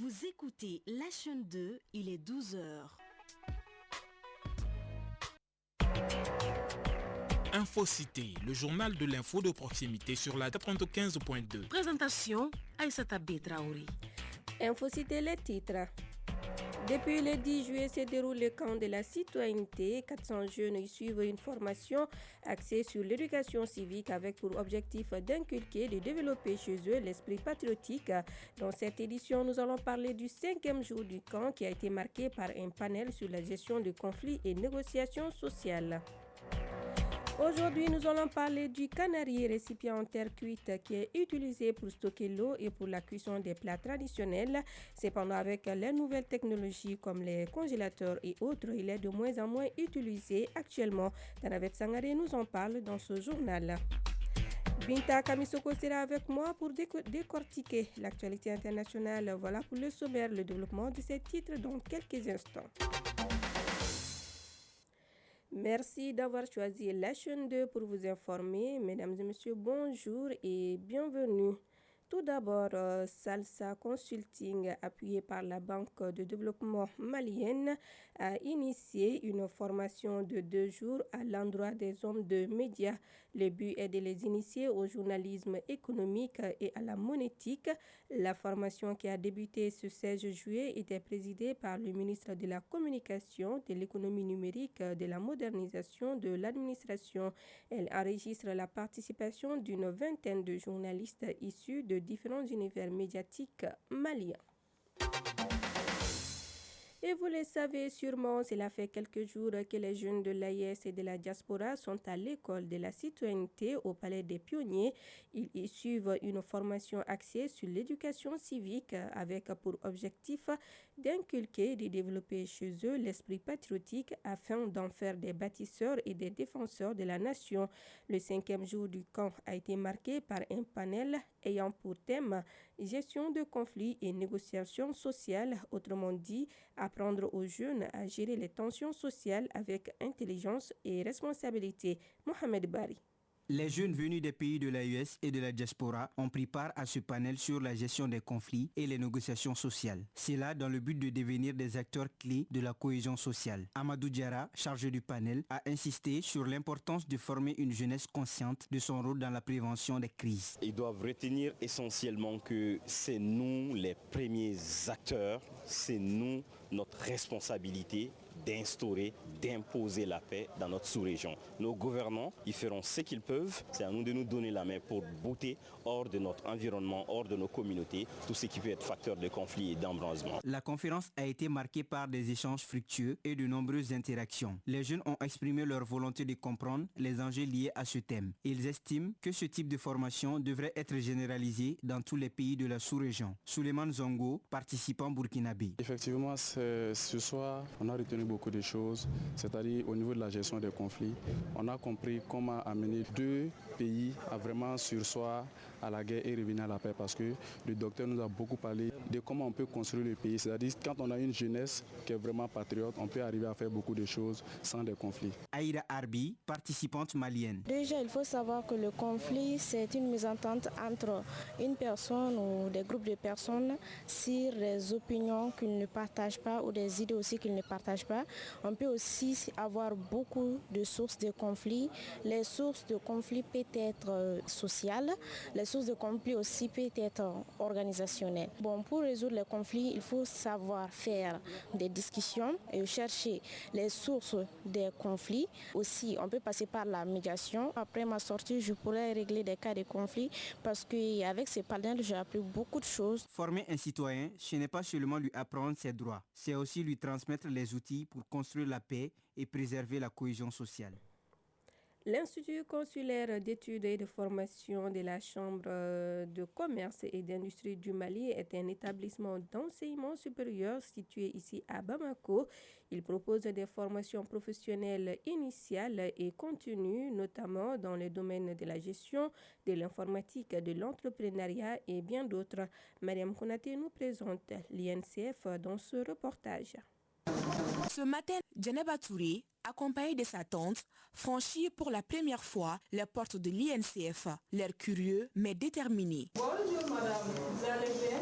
Vous écoutez la chaîne 2, il est 12h. Infocité, le journal de l'info de proximité sur la 95.2. Présentation, Aïssata Betraouri. Infocité, les titres. Depuis le 10 juillet se déroule le camp de la citoyenneté. 400 jeunes y suivent une formation axée sur l'éducation civique avec pour objectif d'inculquer et de développer chez eux l'esprit patriotique. Dans cette édition, nous allons parler du 5e jour du camp qui a été marqué par un panel sur la gestion de conflits et négociations sociales. Aujourd'hui, nous allons parler du canari, récipient en terre cuite qui est utilisé pour stocker l'eau et pour la cuisson des plats traditionnels. Cependant, avec les nouvelles technologies comme les congélateurs et autres, il est de moins en moins utilisé actuellement. Tanavet Sangare nous en parle dans ce journal. Binta Kamisoko sera avec moi pour décortiquer l'actualité internationale. Voilà pour le sommaire, le développement de ces titres dans quelques instants. Merci d'avoir choisi la chaîne 2 pour vous informer. Mesdames et messieurs, bonjour et bienvenue. Tout d'abord, Salsa Consulting, appuyé par la Banque de développement malienne, a initié une formation de 2 jours à l'endroit des hommes de médias. Le but est de les initier au journalisme économique et à la monétique. La formation qui a débuté ce 16 juillet était présidée par le ministre de la Communication, de l'économie numérique, de la modernisation de l'administration. Elle enregistre la participation d'une vingtaine de journalistes issus de différents univers médiatiques maliens. Et vous le savez sûrement, cela fait quelques jours que les jeunes de l'AIS et de la diaspora sont à l'école de la citoyenneté au Palais des Pionniers. Ils y suivent une formation axée sur l'éducation civique avec pour objectif d'inculquer et de développer chez eux l'esprit patriotique afin d'en faire des bâtisseurs et des défenseurs de la nation. Le 5e jour du camp a été marqué par un panel ayant pour thème gestion de conflits et négociations sociales, autrement dit, apprendre aux jeunes à gérer les tensions sociales avec intelligence et responsabilité. Mohamed Bari. Les jeunes venus des pays de l'AES et de la diaspora ont pris part à ce panel sur la gestion des conflits et les négociations sociales. C'est là dans le but de devenir des acteurs clés de la cohésion sociale. Amadou Diarra, chargé du panel, a insisté sur l'importance de former une jeunesse consciente de son rôle dans la prévention des crises. Ils doivent retenir essentiellement que c'est nous les premiers acteurs, c'est nous notre responsabilité d'instaurer, d'imposer la paix dans notre sous-région. Nos gouvernants, ils feront ce qu'ils peuvent. C'est à nous de nous donner la main pour bouter hors de notre environnement, hors de nos communautés, tout ce qui peut être facteur de conflit et d'embrasement. La conférence a été marquée par des échanges fructueux et de nombreuses interactions. Les jeunes ont exprimé leur volonté de comprendre les enjeux liés à ce thème. Ils estiment que ce type de formation devrait être généralisé dans tous les pays de la sous-région. Souleymane Zongo, participant burkinabé. Effectivement, ce soir, on a retenu beaucoup de choses, c'est-à-dire au niveau de la gestion des conflits. On a compris comment amener 2 pays à vraiment surseoir à la guerre et revenir à la paix, parce que le docteur nous a beaucoup parlé de comment on peut construire le pays. C'est-à-dire quand on a une jeunesse qui est vraiment patriote, on peut arriver à faire beaucoup de choses sans des conflits. Aïda Arbi, participante malienne. Déjà, il faut savoir que le conflit, c'est une mésentente entre une personne ou des groupes de personnes sur des opinions qu'ils ne partagent pas ou des idées aussi qu'ils ne partagent pas. On peut aussi avoir beaucoup de sources de conflits. Les sources de conflits peuvent être sociales, les sources de conflits aussi peuvent être organisationnelles. Bon, pour résoudre les conflits, il faut savoir faire des discussions et chercher les sources des conflits. Aussi, on peut passer par la médiation. Après ma sortie, je pourrais régler des cas de conflit parce qu'avec ces panels, j'ai appris beaucoup de choses. Former un citoyen, ce n'est pas seulement lui apprendre ses droits, c'est aussi lui transmettre les outils pour construire la paix et préserver la cohésion sociale. L'Institut consulaire d'études et de formation de la Chambre de commerce et d'industrie du Mali est un établissement d'enseignement supérieur situé ici à Bamako. Il propose des formations professionnelles initiales et continues, notamment dans les domaines de la gestion, de l'informatique, de l'entrepreneuriat et bien d'autres. Mariam Konaté nous présente l'INCF dans ce reportage. Ce matin, Djeneba Touré, accompagné de sa tante, franchit pour la première fois les portes de l'INCF, l'air curieux mais déterminé. Bonjour madame, vous allez bien?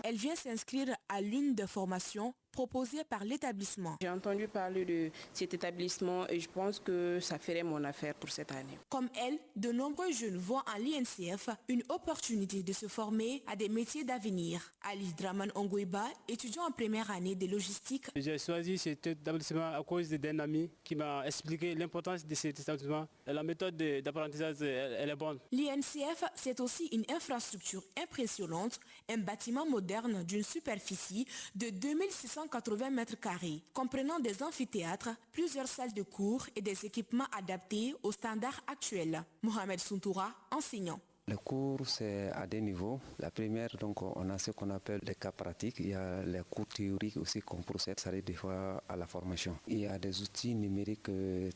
Elle vient s'inscrire à l'une des formations proposées par l'établissement. J'ai entendu parler de cet établissement et je pense que ça ferait mon affaire pour cette année. Comme elle, de nombreux jeunes voient en l'INCF une opportunité de se former à des métiers d'avenir. Ali Draman Onguiba, étudiant en première année de logistique. J'ai choisi cet établissement à cause d'un ami qui m'a expliqué l'importance de cet établissement. La méthode d'apprentissage, elle est bonne. L'INCF, c'est aussi une infrastructure impressionnante, un bâtiment moderne d'une superficie de 2680 mètres carrés, comprenant des amphithéâtres, plusieurs salles de cours et des équipements adaptés aux standards actuels. Mohamed Suntoura, enseignant. Les cours, c'est à deux niveaux. La première, donc, on a ce qu'on appelle les cas pratiques. Il y a les cours théoriques aussi qu'on procède, ça arrive des fois à la formation. Il y a des outils numériques.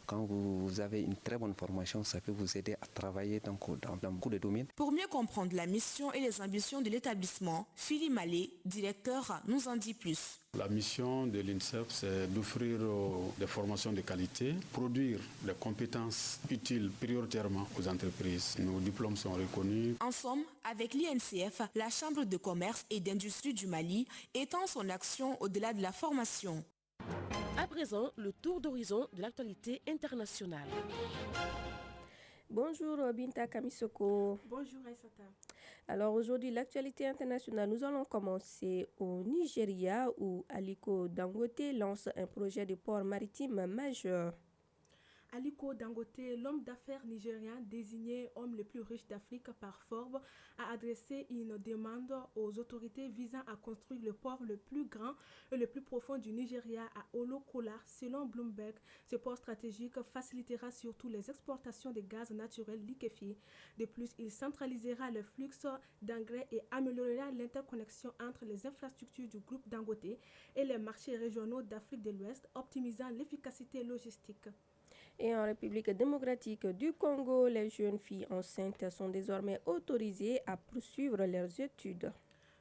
Quand vous avez une très bonne formation, ça peut vous aider à travailler dans beaucoup de domaines. Pour mieux comprendre la mission et les ambitions de l'établissement, Philippe Mallet, directeur, nous en dit plus. La mission de l'INCF, c'est d'offrir des formations de qualité, produire les compétences utiles prioritairement aux entreprises. Nos diplômes sont reconnus. En somme, avec l'INCF, la Chambre de commerce et d'industrie du Mali étend son action au-delà de la formation. À présent, le tour d'horizon de l'actualité internationale. Bonjour Binta Kamisoko. Bonjour Aïssata. Alors aujourd'hui, l'actualité internationale, nous allons commencer au Nigeria où Aliko Dangote lance un projet de port maritime majeur. Aliko Dangote, l'homme d'affaires nigérien désigné homme le plus riche d'Afrique par Forbes, a adressé une demande aux autorités visant à construire le port le plus grand et le plus profond du Nigeria à Olokola. Selon Bloomberg, ce port stratégique facilitera surtout les exportations de gaz naturel liquéfié. De plus, il centralisera le flux d'engrais et améliorera l'interconnexion entre les infrastructures du groupe Dangote et les marchés régionaux d'Afrique de l'Ouest, optimisant l'efficacité logistique. Et en République démocratique du Congo, les jeunes filles enceintes sont désormais autorisées à poursuivre leurs études.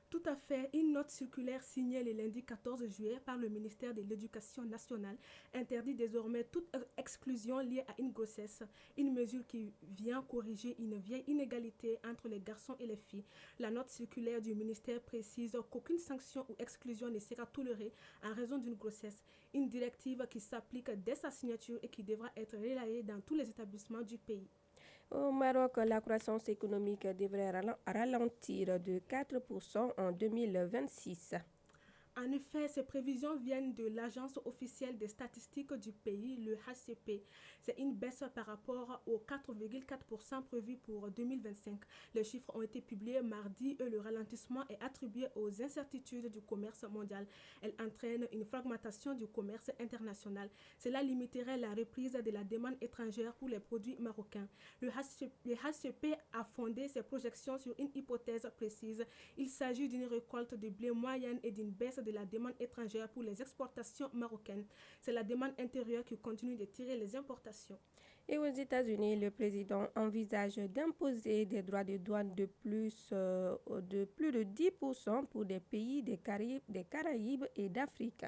Tout à fait. Une note circulaire signée le lundi 14 juillet par le ministère de l'Éducation nationale interdit désormais toute exclusion liée à une grossesse, une mesure qui vient corriger une vieille inégalité entre les garçons et les filles. La note circulaire du ministère précise qu'aucune sanction ou exclusion ne sera tolérée en raison d'une grossesse, une directive qui s'applique dès sa signature et qui devra être relayée dans tous les établissements du pays. Au Maroc, la croissance économique devrait ralentir de 4% en 2026. En effet, ces prévisions viennent de l'Agence officielle des statistiques du pays, le HCP. C'est une baisse par rapport aux 4,4% prévus pour 2025. Les chiffres ont été publiés mardi et le ralentissement est attribué aux incertitudes du commerce mondial. Elle entraîne une fragmentation du commerce international. Cela limiterait la reprise de la demande étrangère pour les produits marocains. Le HCP a fondé ses projections sur une hypothèse précise. Il s'agit d'une récolte de blé moyenne et d'une baisse de la demande étrangère pour les exportations marocaines. C'est la demande intérieure qui continue de tirer les importations. Et aux États-Unis, le président envisage d'imposer des droits de douane de plus de 10% pour des pays des Caraïbes et d'Afrique.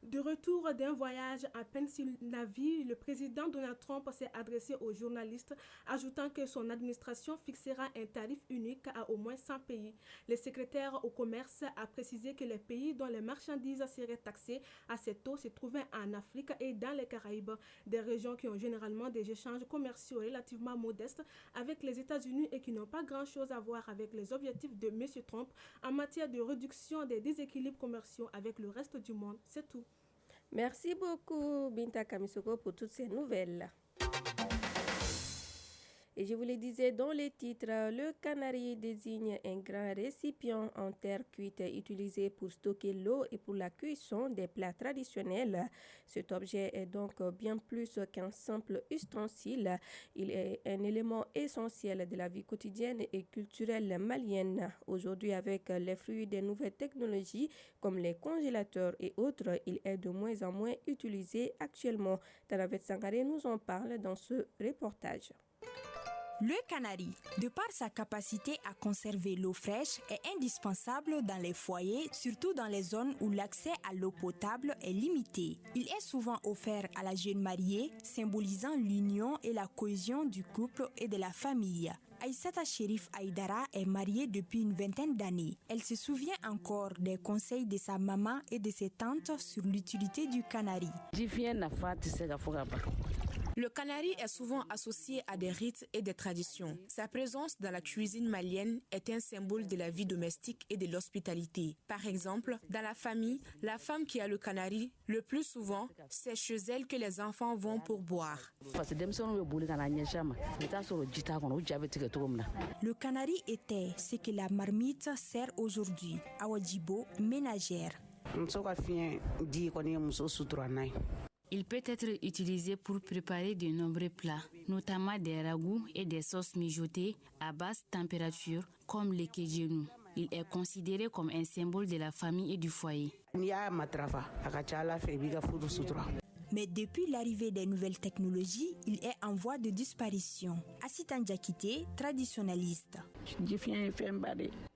De retour d'un voyage à Pennsylvanie, le président Donald Trump s'est adressé aux journalistes, ajoutant que son administration fixera un tarif unique à au moins 100 pays. Le secrétaire au commerce a précisé que les pays dont les marchandises seraient taxées à ces taux se trouvaient en Afrique et dans les Caraïbes, des régions qui ont généralement des échanges commerciaux relativement modestes avec les États-Unis et qui n'ont pas grand-chose à voir avec les objectifs de M. Trump en matière de réduction des déséquilibres commerciaux avec le reste du monde. C'est tout. Merci beaucoup, Binta Kamisoko, pour toutes ces nouvelles. Et je vous le disais dans les titres, le Canari désigne un grand récipient en terre cuite utilisé pour stocker l'eau et pour la cuisson des plats traditionnels. Cet objet est donc bien plus qu'un simple ustensile. Il est un élément essentiel de la vie quotidienne et culturelle malienne. Aujourd'hui, avec les fruits des nouvelles technologies comme les congélateurs et autres, il est de moins en moins utilisé actuellement. Tanavet Sangaré nous en parle dans ce reportage. Le canari, de par sa capacité à conserver l'eau fraîche, est indispensable dans les foyers, surtout dans les zones où l'accès à l'eau potable est limité. Il est souvent offert à la jeune mariée, symbolisant l'union et la cohésion du couple et de la famille. Aïssata Chérif Aïdara est mariée depuis une vingtaine d'années. Elle se souvient encore des conseils de sa maman et de ses tantes sur l'utilité du canari. Le canari est souvent associé à des rites et des traditions. Sa présence dans la cuisine malienne est un symbole de la vie domestique et de l'hospitalité. Par exemple, dans la famille, la femme qui a le canari, le plus souvent, c'est chez elle que les enfants vont pour boire. Le canari était ce que la marmite sert aujourd'hui, Awadjibo, ménagère. Il peut être utilisé pour préparer de nombreux plats, notamment des ragoûts et des sauces mijotées à basse température comme le kedjenou. Il est considéré comme un symbole de la famille et du foyer. Mais depuis l'arrivée des nouvelles technologies, il est en voie de disparition. Assitan Diakité, traditionnaliste.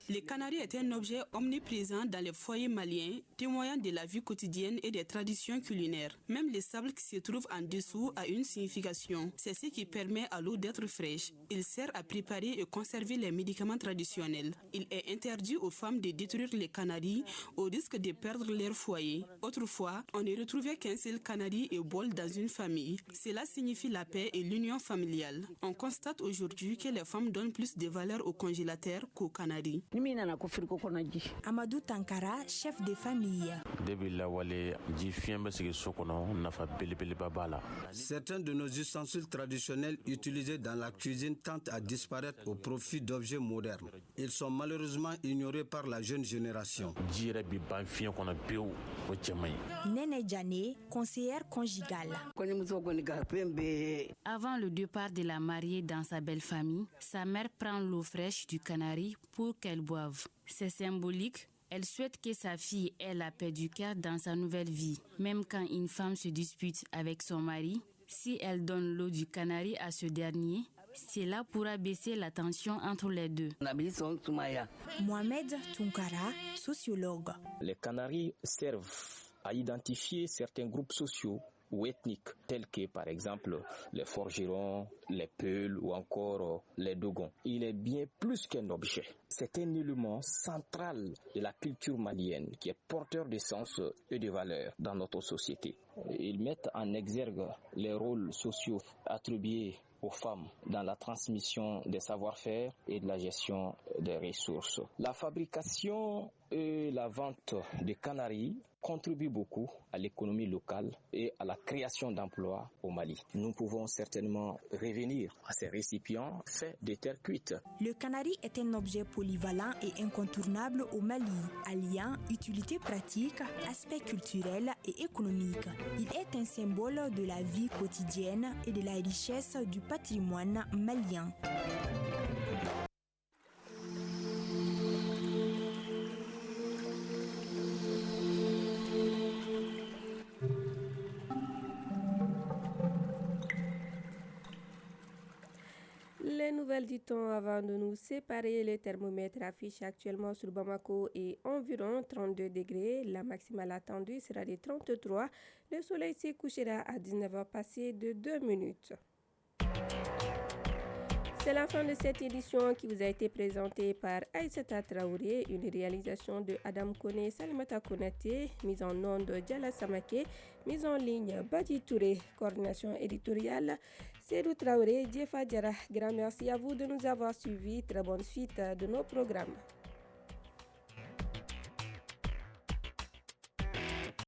Le canari est un objet omniprésent dans les foyers maliens, témoignant de la vie quotidienne et des traditions culinaires. Même le sable qui se trouve en dessous a une signification. C'est ce qui permet à l'eau d'être fraîche. Il sert à préparer et conserver les médicaments traditionnels. Il est interdit aux femmes de détruire les canaris au risque de perdre leur foyer. Autrefois, on ne retrouvait qu'un seul canari et bol dans une famille. Cela signifie la paix et l'union familiale. On constate aujourd'hui que les femmes donnent plus de valeur au congélateur qu'au canari. Amadou Tankara, chef de famille. Certains de nos ustensiles traditionnels utilisés dans la cuisine tentent à disparaître au profit d'objets modernes. Ils sont malheureusement ignorés par la jeune génération. Nene Djane, conseillère conjugale. Avant le départ de la mariée dans sa belle famille, sa mère prend l'eau fraîche du canari pour qu'elle boive. C'est symbolique. Elle souhaite que sa fille ait la paix du cœur dans sa nouvelle vie. Même quand une femme se dispute avec son mari, si elle donne l'eau du canari à ce dernier, cela pourra baisser la tension entre les deux. Mohamed Tunkara, sociologue. Les canaris servent à identifier certains groupes sociaux ou ethniques, tels que par exemple les forgerons, les peuls ou encore les dogons. Il est bien plus qu'un objet. C'est un élément central de la culture malienne qui est porteur de sens et de valeurs dans notre société. Ils mettent en exergue les rôles sociaux attribués aux femmes dans la transmission des savoir-faire et de la gestion des ressources. La fabrication et la vente de canaris contribuent beaucoup à l'économie locale et à la création d'emplois au Mali. Nous pouvons certainement revenir à ces récipients faits de terre cuite. Le canari est un objet polyvalent et incontournable au Mali, alliant utilité pratique, aspect culturel et économique. Il est un symbole de la vie quotidienne et de la richesse du patrimoine malien. Les nouvelles du temps avant de nous séparer, le thermomètre affiche actuellement sur Bamako et environ 32 degrés. La maximale attendue sera de 33. Le soleil se couchera à 19h passé de 2 minutes. C'est la fin de cette édition qui vous a été présentée par Aïssata Traoré, une réalisation de Adam Kone, Salimata Konate, mise en onde de Diala Samake, mise en ligne Badi Touré, coordination éditoriale Sedou Traoré, Djefa Diara. Grand merci à vous de nous avoir suivis. Très bonne suite de nos programmes.